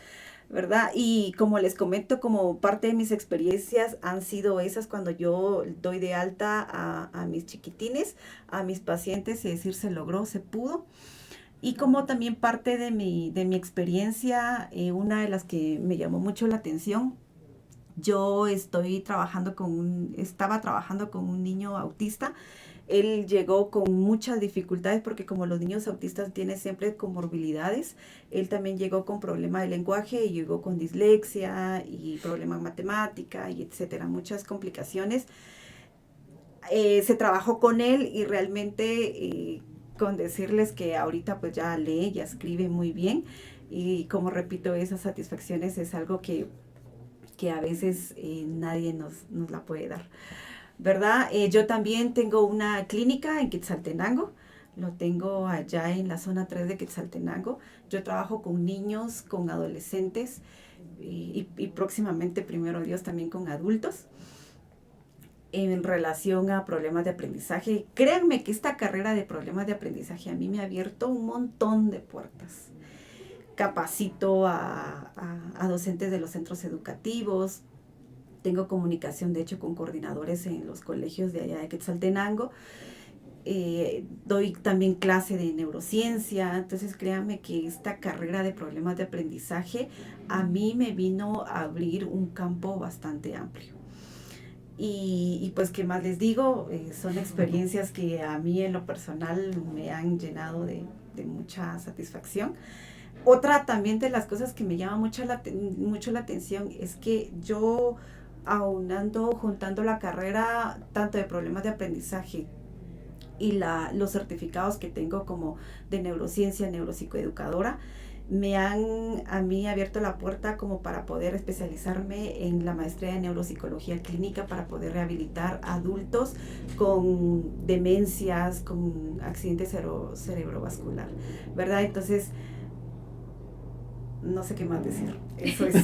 ¿verdad? Y como les comento, como parte de mis experiencias han sido esas cuando yo doy de alta a mis chiquitines, a mis pacientes y decir se logró, se pudo. Y como también parte de mi experiencia, una de las que me llamó mucho la atención, yo estaba trabajando con un niño autista. Él llegó con muchas dificultades porque como los niños autistas tienen siempre comorbilidades, él también llegó con problema de lenguaje y llegó con dislexia y problema en matemática y etcétera, muchas complicaciones. Se trabajó con él y realmente con decirles que ahorita pues ya lee, ya escribe muy bien y como repito, esas satisfacciones es algo que a veces nadie nos la puede dar, ¿verdad? Yo también tengo una clínica en Quetzaltenango, lo tengo allá en la zona 3 de Quetzaltenango. Yo trabajo con niños, con adolescentes y próximamente, primero Dios, también con adultos en relación a problemas de aprendizaje. Créanme que esta carrera de problemas de aprendizaje a mí me ha abierto un montón de puertas. Capacito a docentes de los centros educativos. Tengo comunicación, de hecho, con coordinadores en los colegios de allá de Quetzaltenango. Doy también clase de neurociencia. Entonces, créanme que esta carrera de problemas de aprendizaje a mí me vino a abrir un campo bastante amplio. Y pues, ¿qué más les digo? Son experiencias que a mí en lo personal me han llenado de mucha satisfacción. Otra también de las cosas que me llama mucho la atención es que yo juntando la carrera tanto de problemas de aprendizaje y los certificados que tengo como de neurociencia, neuropsicoeducadora, a mí abierto la puerta como para poder especializarme en la maestría de neuropsicología clínica para poder rehabilitar adultos con demencias, con accidente cerebrovascular, ¿verdad? Entonces, no sé qué más decir. Eso es.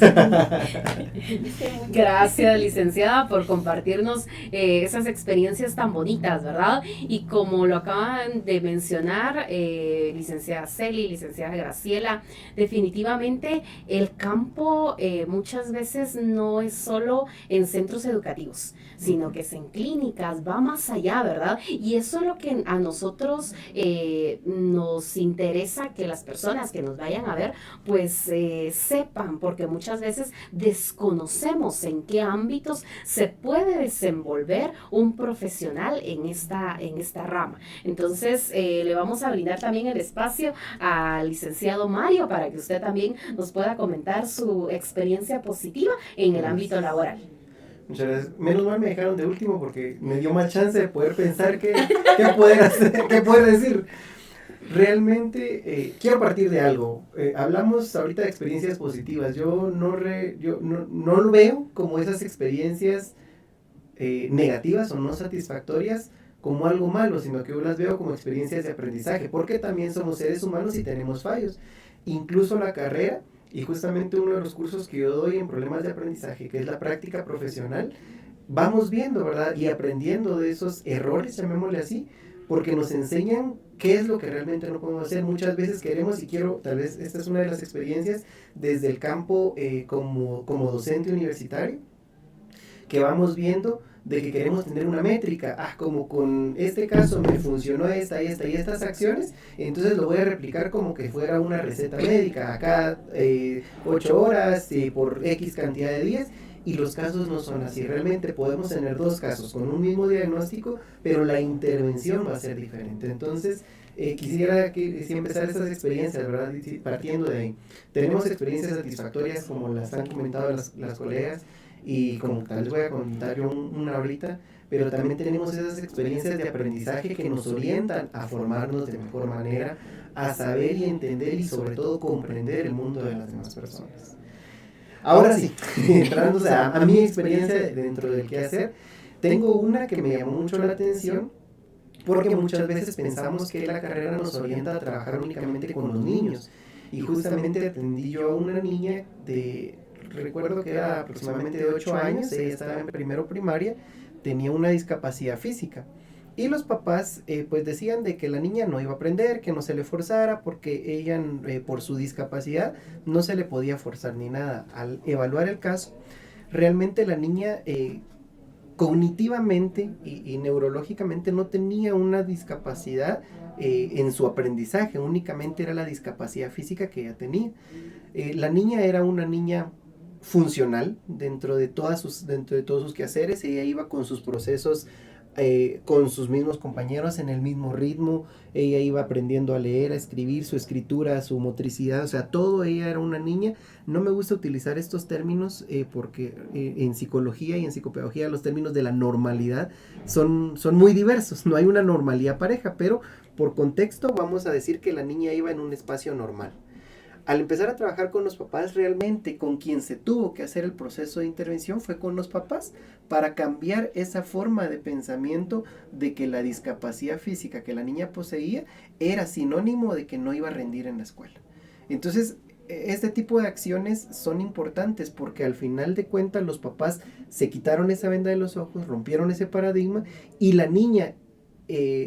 Gracias, licenciada, por compartirnos esas experiencias tan bonitas, ¿verdad? Y como lo acaban de mencionar, licenciada Celi, licenciada Graciela, definitivamente el campo muchas veces no es solo en centros educativos, sino que es en clínicas, va más allá, ¿verdad? Y eso es lo que a nosotros nos interesa que las personas que nos vayan a ver, pues sepan, porque muchas veces desconocemos en qué ámbitos se puede desenvolver un profesional en esta rama. Entonces, le vamos a brindar también el espacio al licenciado Mario para que usted también nos pueda comentar su experiencia positiva en el ámbito laboral. Muchas gracias. Menos mal me dejaron de último porque me dio más chance de poder pensar qué poder hacer, qué poder decir. Realmente quiero partir de algo. Hablamos ahorita de experiencias positivas. Yo no lo veo como esas experiencias negativas o no satisfactorias como algo malo, sino que yo las veo como experiencias de aprendizaje, porque también somos seres humanos y tenemos fallos. Incluso la carrera, y justamente uno de los cursos que yo doy en problemas de aprendizaje, que es la práctica profesional, vamos viendo, ¿verdad? Y aprendiendo de esos errores, llamémosle así, porque nos enseñan qué es lo que realmente no podemos hacer. Muchas veces queremos, y tal vez esta es una de las experiencias desde el campo como docente universitario, que vamos viendo de que queremos tener una métrica, como con este caso me funcionó esta y estas acciones, entonces lo voy a replicar como que fuera una receta médica, acá 8 horas por X cantidad de días. Y los casos no son así. Realmente podemos tener 2 casos con un mismo diagnóstico, pero la intervención va a ser diferente. Entonces, quisiera que si empezar estas experiencias, ¿verdad? Partiendo de ahí. Tenemos experiencias satisfactorias como las han comentado las colegas, y como tal les voy a contar yo una ahorita, pero también tenemos esas experiencias de aprendizaje que nos orientan a formarnos de mejor manera, a saber y entender y sobre todo comprender el mundo de las demás personas. Ahora sí, entrando a mi experiencia dentro del quehacer, tengo una que me llamó mucho la atención, porque muchas veces pensamos que la carrera nos orienta a trabajar únicamente con los niños, y justamente atendí yo a una niña recuerdo que era aproximadamente de 8 años, ella estaba en primero primaria, tenía una discapacidad física. Y los papás pues decían de que la niña no iba a aprender, que no se le forzara, porque ella por su discapacidad no se le podía forzar ni nada. Al evaluar el caso, realmente la niña cognitivamente y neurológicamente no tenía una discapacidad en su aprendizaje, únicamente era la discapacidad física que ella tenía. La niña era una niña funcional dentro de todos sus quehaceres, ella iba con sus procesos, con sus mismos compañeros en el mismo ritmo, ella iba aprendiendo a leer, a escribir, su escritura, su motricidad, o sea, todo, ella era una niña. No me gusta utilizar estos términos porque en psicología y en psicopedagogía los términos de la normalidad son muy diversos, no hay una normalidad pareja, pero por contexto vamos a decir que la niña iba en un espacio normal. Al empezar a trabajar con los papás, realmente con quien se tuvo que hacer el proceso de intervención fue con los papás, para cambiar esa forma de pensamiento de que la discapacidad física que la niña poseía era sinónimo de que no iba a rendir en la escuela. Entonces, este tipo de acciones son importantes porque al final de cuentas los papás se quitaron esa venda de los ojos, rompieron ese paradigma, y la niña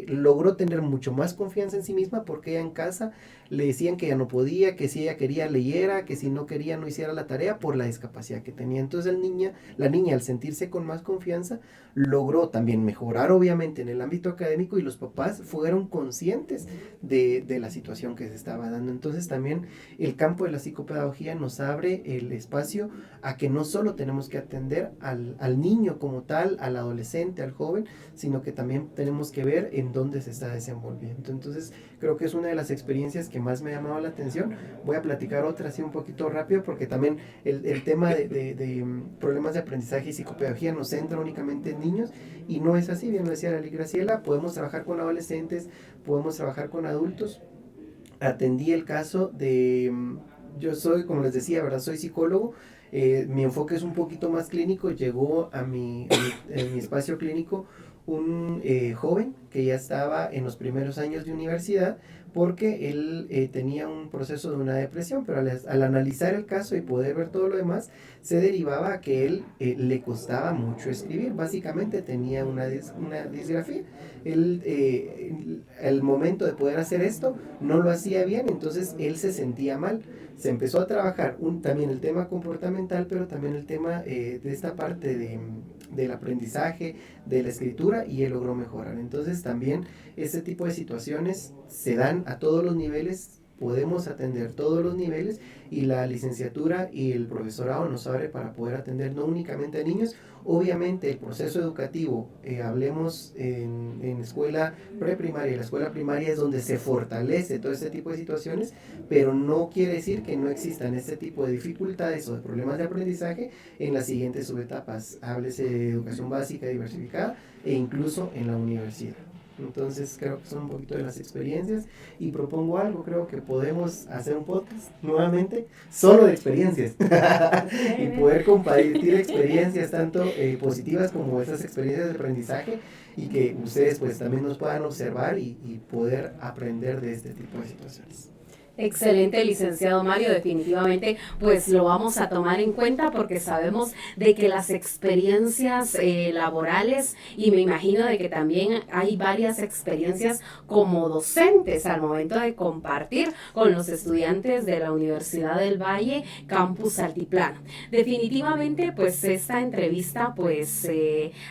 logró tener mucho más confianza en sí misma, porque ella en casa le decían que ella no podía, que si ella quería leyera, que si no quería no hiciera la tarea por la discapacidad que tenía. Entonces la niña al sentirse con más confianza logró también mejorar obviamente en el ámbito académico, y los papás fueron conscientes de la situación que se estaba dando. Entonces también el campo de la psicopedagogía nos abre el espacio a que no solo tenemos que atender al niño como tal, al adolescente, al joven, sino que también tenemos que ver en dónde se está desenvolviendo. Entonces creo que es una de las experiencias que más me ha llamado la atención. Voy a platicar otra así un poquito rápido, porque también el tema de problemas de aprendizaje y psicopedagogía nos centra únicamente en niños, y no es así, bien lo decía Lali Graciela, podemos trabajar con adolescentes, podemos trabajar con adultos. Atendí el caso yo soy, como les decía, ¿verdad? Soy psicólogo. Mi enfoque es un poquito más clínico. Llegó a mi espacio clínico un joven que ya estaba en los primeros años de universidad, porque él tenía un proceso de una depresión, pero al analizar el caso y poder ver todo lo demás, se derivaba a que él le costaba mucho escribir. Básicamente tenía una disgrafía. Él, al momento de poder hacer esto, no lo hacía bien, entonces él se sentía mal. Se empezó a trabajar también el tema comportamental, pero también el tema de esta parte del aprendizaje, de la escritura, y él logró mejorar. Entonces también este tipo de situaciones se dan a todos los niveles, podemos atender todos los niveles, y la licenciatura y el profesorado nos abre para poder atender no únicamente a niños. Obviamente el proceso educativo, hablemos en escuela preprimaria, y la escuela primaria es donde se fortalece todo este tipo de situaciones, pero no quiere decir que no existan este tipo de dificultades o de problemas de aprendizaje en las siguientes subetapas, háblese de educación básica diversificada e incluso en la universidad. Entonces creo que son un poquito de las experiencias, y propongo algo, creo que podemos hacer un podcast nuevamente solo de experiencias y poder compartir experiencias tanto positivas como esas experiencias de aprendizaje, y que ustedes pues también nos puedan observar y poder aprender de este tipo de situaciones. Excelente, licenciado Mario, definitivamente pues lo vamos a tomar en cuenta, porque sabemos de que las experiencias laborales, y me imagino de que también hay varias experiencias como docentes al momento de compartir con los estudiantes de la Universidad del Valle, Campus Altiplano. Definitivamente pues esta entrevista pues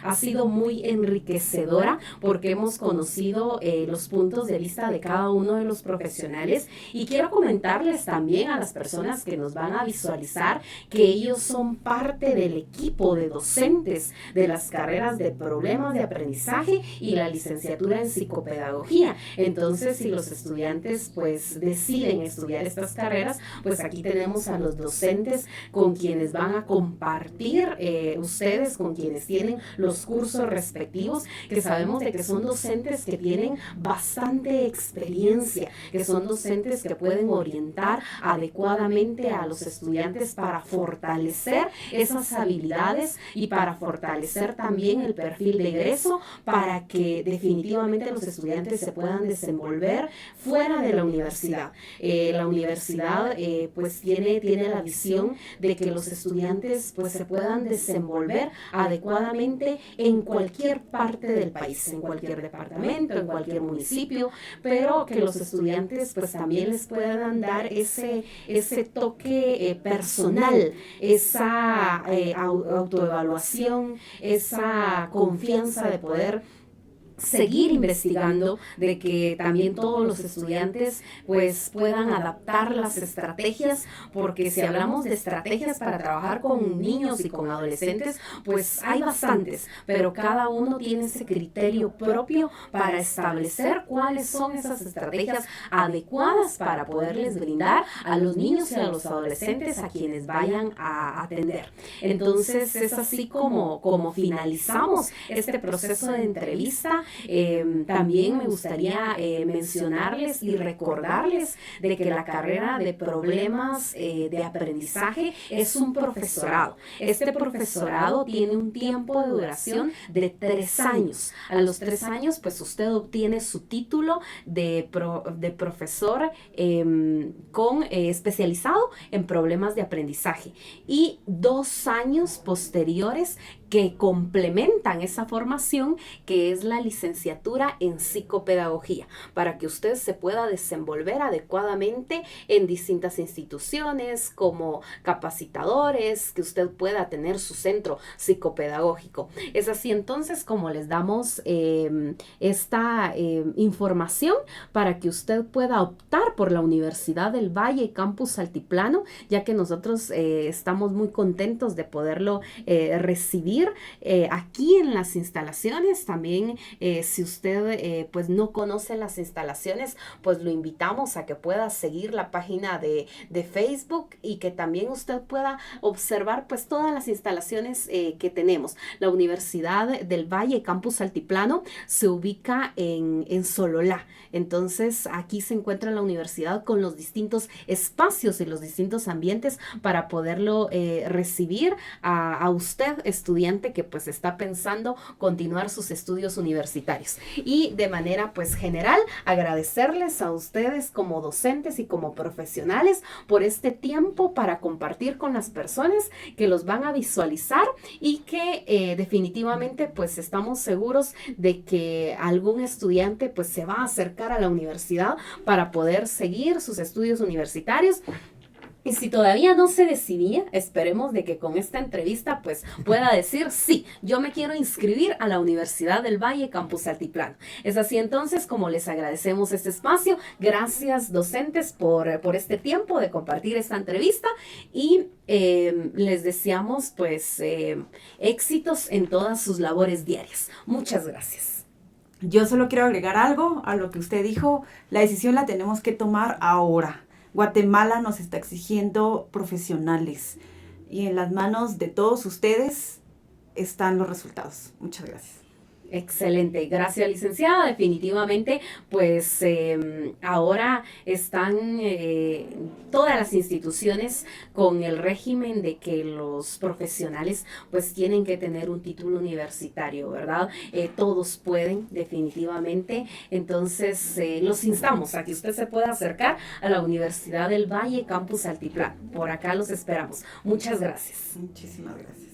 ha sido muy enriquecedora, porque hemos conocido los puntos de vista de cada uno de los profesionales, y quiero comentarles también a las personas que nos van a visualizar que ellos son parte del equipo de docentes de las carreras de problemas de aprendizaje y la licenciatura en psicopedagogía. Entonces, si los estudiantes pues deciden estudiar estas carreras, pues aquí tenemos a los docentes con quienes van a compartir ustedes, con quienes tienen los cursos respectivos, que sabemos de que son docentes que tienen bastante experiencia, que son docentes que pueden orientar adecuadamente a los estudiantes para fortalecer esas habilidades y para fortalecer también el perfil de egreso, para que definitivamente los estudiantes se puedan desenvolver fuera de la universidad. La universidad pues tiene la visión de que los estudiantes pues se puedan desenvolver adecuadamente en cualquier parte del país, en cualquier departamento, en cualquier municipio, pero que los estudiantes pues también les puedan dar ese toque personal, esa autoevaluación, esa confianza de poder seguir investigando, de que también todos los estudiantes pues puedan adaptar las estrategias, porque si hablamos de estrategias para trabajar con niños y con adolescentes, pues hay bastantes, pero cada uno tiene ese criterio propio para establecer cuáles son esas estrategias adecuadas para poderles brindar a los niños y a los adolescentes a quienes vayan a atender. Entonces es así como finalizamos este proceso de entrevista. También me gustaría mencionarles y recordarles de que la carrera de problemas de aprendizaje es un profesorado. Este profesorado tiene un tiempo de duración de 3 años. A los 3 años, pues usted obtiene su título de profesor especializado en problemas de aprendizaje, y 2 años posteriores que complementan esa formación, que es la licenciatura en psicopedagogía, para que usted se pueda desenvolver adecuadamente en distintas instituciones como capacitadores, que usted pueda tener su centro psicopedagógico. Es así entonces como les damos esta información para que usted pueda optar por la Universidad del Valle Campus Altiplano, ya que nosotros estamos muy contentos de poderlo recibir aquí en las instalaciones. También si usted pues no conoce las instalaciones, pues lo invitamos a que pueda seguir la página de Facebook, y que también usted pueda observar pues todas las instalaciones que tenemos. La Universidad del Valle Campus Altiplano se ubica en Sololá. Entonces aquí se encuentra la universidad con los distintos espacios y los distintos ambientes para poderlo recibir a usted, estudiante que pues está pensando continuar sus estudios universitarios. Y de manera pues general, agradecerles a ustedes como docentes y como profesionales por este tiempo para compartir con las personas que los van a visualizar, y que definitivamente pues estamos seguros de que algún estudiante pues se va a acercar a la universidad para poder seguir sus estudios universitarios. Y si todavía no se decidía, esperemos de que con esta entrevista pues pueda decir, sí, yo me quiero inscribir a la Universidad del Valle Campus Altiplano. Es así entonces como les agradecemos este espacio. Gracias, docentes, por este tiempo de compartir esta entrevista, y les deseamos pues éxitos en todas sus labores diarias. Muchas gracias. Yo solo quiero agregar algo a lo que usted dijo. La decisión la tenemos que tomar ahora. Guatemala nos está exigiendo profesionales, y en las manos de todos ustedes están los resultados. Muchas gracias. Excelente, gracias, licenciada. Definitivamente, pues ahora están todas las instituciones con el régimen de que los profesionales pues tienen que tener un título universitario, ¿verdad? Todos pueden, definitivamente. Entonces, los instamos a que usted se pueda acercar a la Universidad del Valle Campus Altiplano. Por acá los esperamos. Muchas gracias. Muchísimas gracias.